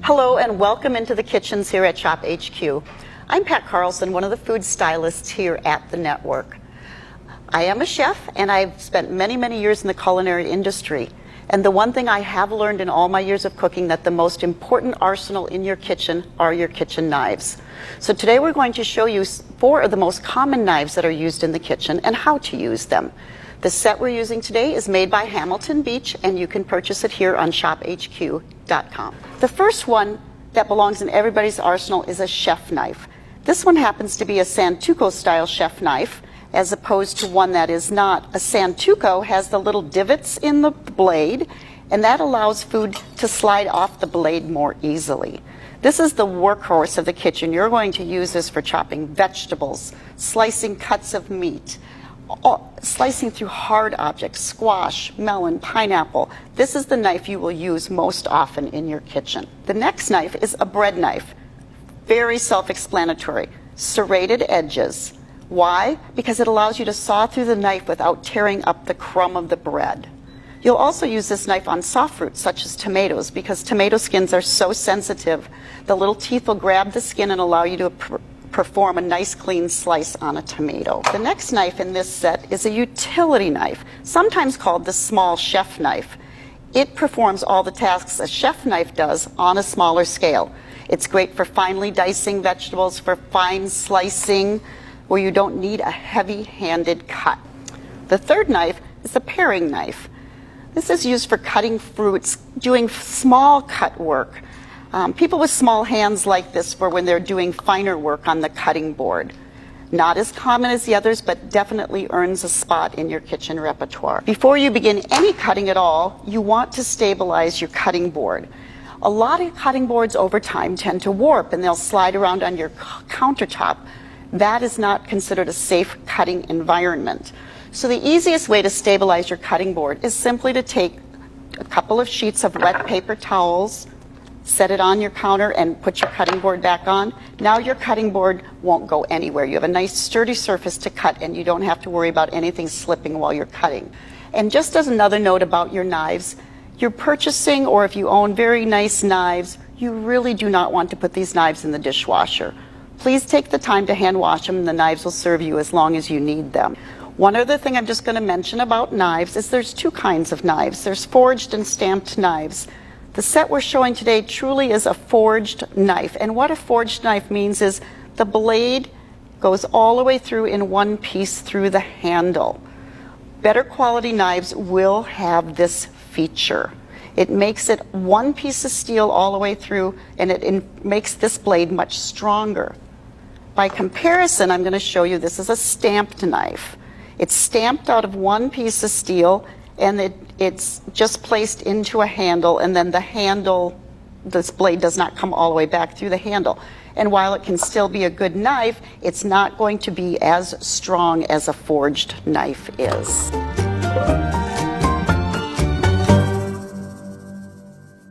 Hello and welcome into the kitchens here at ShopHQ. I'm Pat Carlson, one of the food stylists here at the network. I am a chef and I've spent many years in the culinary industry. And the one thing I have learned in all my years of cooking, that the most important arsenal in your kitchen are your kitchen knives. So today we're going to show you 4 of the most common knives that are used in the kitchen and how to use them. The set we're using today is made by Hamilton Beach, and you can purchase it here on ShopHQ.com. The first one that belongs in everybody's arsenal is a chef knife. This one happens to be a Santoku style chef knife, as opposed to one that is not. A Santoku has the little divots in the blade, and that allows food to slide off the blade more easily. This is the workhorse of the kitchen. You're going to use this for chopping vegetables, slicing cuts of meat, slicing through hard objects, squash, melon, pineapple. This is the knife you will use most often in your kitchen. The next knife is a bread knife. Very self-explanatory. Serrated edges. Why? Because it allows you to saw through the knife without tearing up the crumb of the bread. You'll also use this knife on soft fruits such as tomatoes, because tomato skins are so sensitive. The little teeth will grab the skin and allow you to perform a nice clean slice on a tomato. The next knife in this set is a utility knife, sometimes called the small chef knife. It performs all the tasks a chef knife does on a smaller scale. It's great for finely dicing vegetables, for fine slicing, where you don't need a heavy-handed cut. The third knife is a paring knife. This is used for cutting fruits, doing small cut work. People with small hands like this for when they're doing finer work on the cutting board. Not as common as the others, but definitely earns a spot in your kitchen repertoire. Before you begin any cutting at all, you want to stabilize your cutting board. A lot of cutting boards over time tend to warp and they'll slide around on your countertop. That is not considered a safe cutting environment. So the easiest way to stabilize your cutting board is simply to take a couple of sheets of wet paper towels, set it on your counter, and put your cutting board back on. Now your cutting board won't go anywhere. You have a nice sturdy surface to cut, and you don't have to worry about anything slipping while you're cutting. And just as another note about your knives, you're purchasing, or if you own very nice knives, you really do not want to put these knives in the dishwasher. Please take the time to hand wash them, and the knives will serve you as long as you need them. One other thing I'm just going to mention about knives is there's 2 kinds of knives. There's forged and stamped knives. The set we're showing today truly is a forged knife. And what a forged knife means is the blade goes all the way through in one piece through the handle. Better quality knives will have this feature. It makes it one piece of steel all the way through, and it makes this blade much stronger. By comparison, I'm going to show you this is a stamped knife. It's stamped out of one piece of steel, and it's just placed into a handle, and then the handle, this blade does not come all the way back through the handle. And while it can still be a good knife, it's not going to be as strong as a forged knife is.